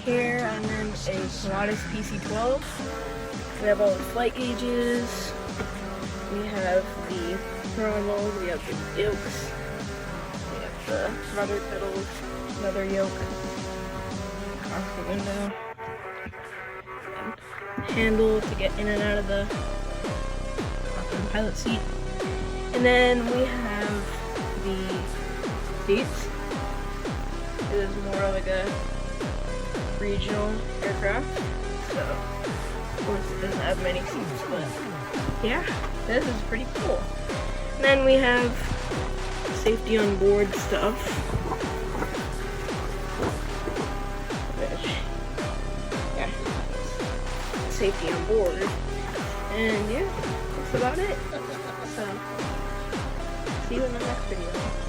here, and then a Pilatus PC-12. We have all the flight gauges. We have the throttles. We have the yokes. We have the rudder pedals. Another yoke. Across the window. And handle to get in and out of the pilot seat. And then we have the seats. It is more like a regional aircraft, so of course it doesn't have many seats, but yeah, this is pretty cool. And then we have safety on board stuff, which, yeah, safety on board, and yeah, that's about it. So, see you in the next video.